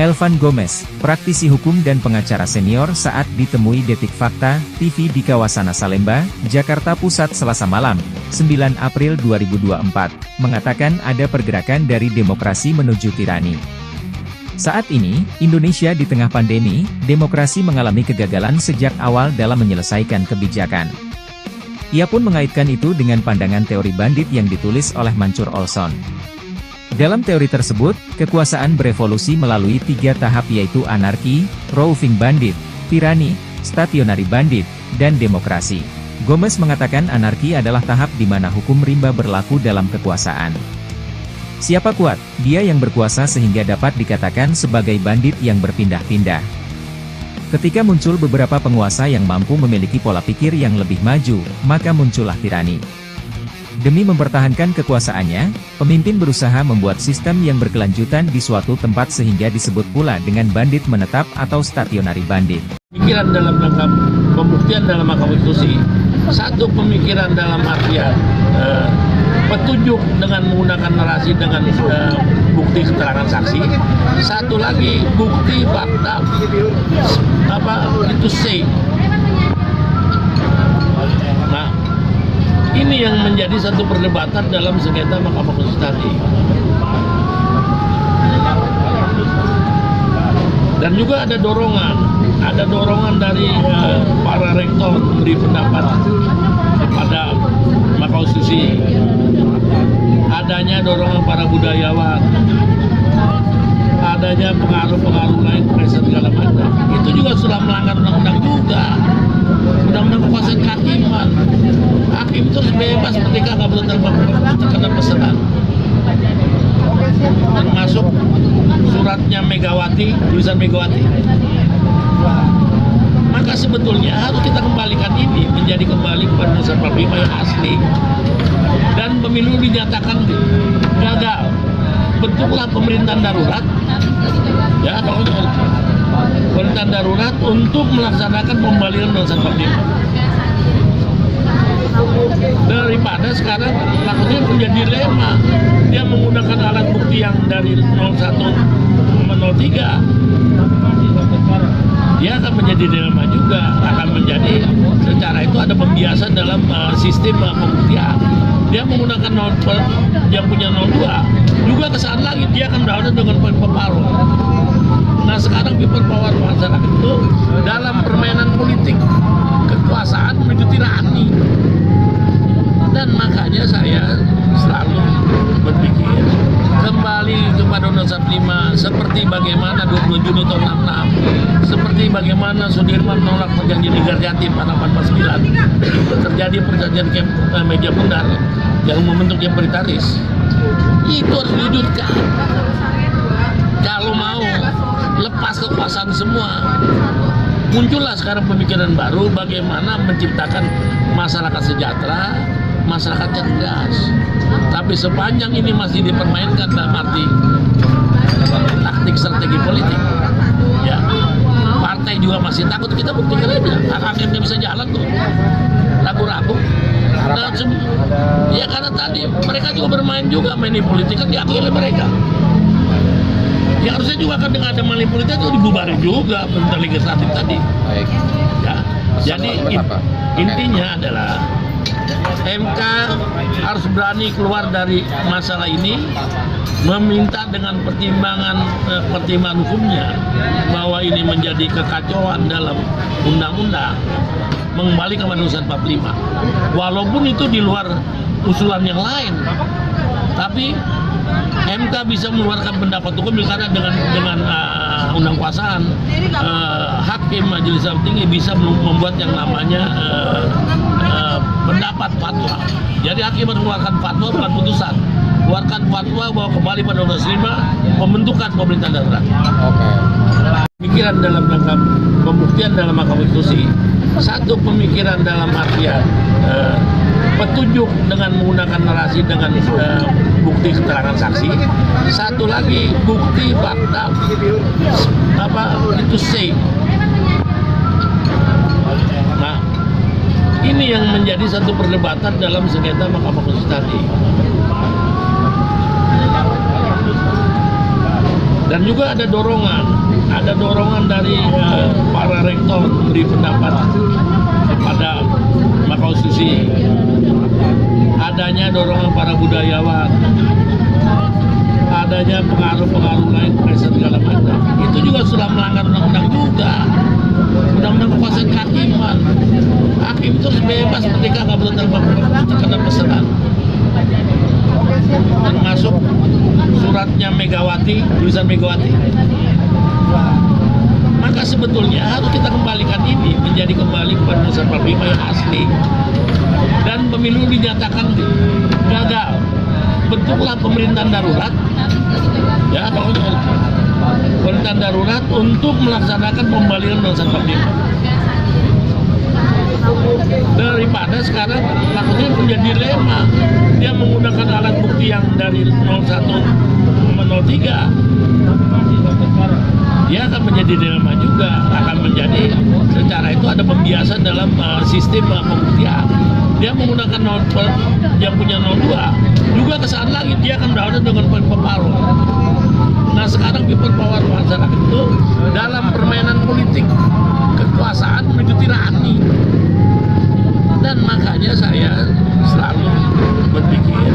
Elvan Gomez, praktisi hukum dan pengacara senior saat ditemui Detik Fakta TV di kawasan Salemba, Jakarta Pusat Selasa malam, 9 April 2024, mengatakan ada pergerakan dari demokrasi menuju tirani. Saat ini, Indonesia di tengah pandemi, demokrasi mengalami kegagalan sejak awal dalam menyelesaikan kebijakan. Ia pun mengaitkan itu dengan pandangan teori bandit yang ditulis oleh Mancur Olson. Dalam teori tersebut, kekuasaan berevolusi melalui 3 tahap yaitu anarki, roving bandit, tirani, stationary bandit, dan demokrasi. Gomez mengatakan anarki adalah tahap di mana hukum rimba berlaku dalam kekuasaan. Siapa kuat? Dia yang berkuasa sehingga dapat dikatakan sebagai bandit yang berpindah-pindah. Ketika muncul beberapa penguasa yang mampu memiliki pola pikir yang lebih maju, maka muncullah tirani. Demi mempertahankan kekuasaannya, pemimpin berusaha membuat sistem yang berkelanjutan di suatu tempat sehingga disebut pula dengan bandit menetap atau stationary bandit. Pemikiran dalam rangka pembuktian dalam Mahkamah Konstitusi, satu pemikiran dalam artian petunjuk dengan menggunakan narasi dengan bukti keterangan saksi, satu lagi bukti fakta itu say. Nah, ini yang menjadi satu perdebatan dalam sengketa Mahkamah Konstitusi tadi. Dan juga ada dorongan dari para rektor memberi pendapat kepada Mahkamah Konstitusi. Adanya dorongan para budayawan, adanya pengaruh-pengaruh lain, pressure segala macam. Itu juga sudah melanggar undang-undang juga. Undang-undang kekuasaan kehakiman. Hakim itu harus bebas ketika nggak boleh terkena pesanan. Termasuk suratnya Megawati, tulisan Megawati. Maka sebetulnya harus kita kembalikan ini menjadi kembali kepada Undang-Undang 45 yang asli. Dan pemilu dinyatakan gagal. Bentuklah pemerintahan darurat. Ya, pemerintahan darurat untuk melaksanakan pembalikan Undang-Undang 45. Daripada sekarang lakunya menjadi dilema. Dia menggunakan alat bukti yang dari 01 sama 03. Dia akan menjadi dilema juga, akan menjadi secara itu ada pembiasan dalam sistem pembuktian. Dia menggunakan yang punya 02, juga kesalahan lagi dia akan berhadapan dengan people power. Nah sekarang people power masyarakat itu dalam permainan politik kekuasaan menuju tirani. Dan makanya saya selalu berpikir kembali kepada Undang-Undang 45 seperti bagaimana 20 Juni tahun 66, seperti bagaimana Sudirman menolak perjanjian negatif pada 89, terjadi perjanjian meja bundar yang membentuk yang prioritaris. Itu harus diwujudkan. Kalau mau lepas kekuasaan semua, muncullah sekarang pemikiran baru bagaimana menciptakan masyarakat sejahtera, masyarakat cerdas. Tapi sepanjang ini masih dipermainkan dalam arti taktik strategi politik, ya partai juga masih takut. Kita buktikan aja, hak-haknya nggak bisa jalan tuh, ragu-ragu. Ya karena tadi mereka juga bermain juga main politik kan diakui oleh mereka. Ya harusnya juga kan dengan ada main politik itu dibubarin juga bentar legislatif tadi. Baik. Ya, jadi intinya adalah MK harus berani keluar dari masalah ini, meminta dengan pertimbangan hukumnya bahwa ini menjadi kekacauan dalam undang-undang, mengembalikan pada Undang-Undang 45. Walaupun itu di luar usulan yang lain, tapi MK bisa mengeluarkan pendapat hukum karena dengan undang kuasaan hakim majelis tinggi bisa membuat yang namanya pendapat fatwa. Jadi hakim mengeluarkan fatwa bukan putusan. Keluarkan fatwa bahwa kembali pada Undang-Undang 45 pembentukan pemerintahan darurat. Pemikiran dalam rangka pembuktian dalam Mahkamah Konstitusi, satu pemikiran dalam artian petunjuk dengan menggunakan narasi dengan bukti keterangan saksi, satu lagi bukti fakta itu say. Nah, ini yang menjadi satu perdebatan dalam sengketa Mahkamah Konstitusi tadi. Dan juga ada dorongan dari para rektor memberi pendapat kepada Mahkamah Konstitusi, adanya dorongan para budayawan, adanya pengaruh-pengaruh lain, pressure segala macam. Itu juga sudah melanggar undang-undang juga. Undang-undang kekuasaan kehakiman. Hakim itu harus bebas merdeka, nggak boleh terkena pesanan. Termasuk suratnya Megawati, tulisan Megawati. Maka sebetulnya harus kita kembalikan ini menjadi kembali kepada Nusa 45 yang asli. Dan pemilu dinyatakan gagal. Bentuklah pemerintahan darurat, ya, pemerintahan darurat untuk melaksanakan pembalikan Nusa 45. Daripada sekarang maksudnya menjadi dilema, dia menggunakan alat bukti yang dari 01 sama 03, dia akan menjadi dilema juga, akan menjadi secara itu ada pembiasan dalam sistem pembuktian. Dia menggunakan yang punya 02, juga kesalahan lagi dia akan berhadapan dengan people. Nah sekarang people power masyarakat itu dalam permainan politik kekuasaan menuju tirani. Dan makanya saya selalu berpikir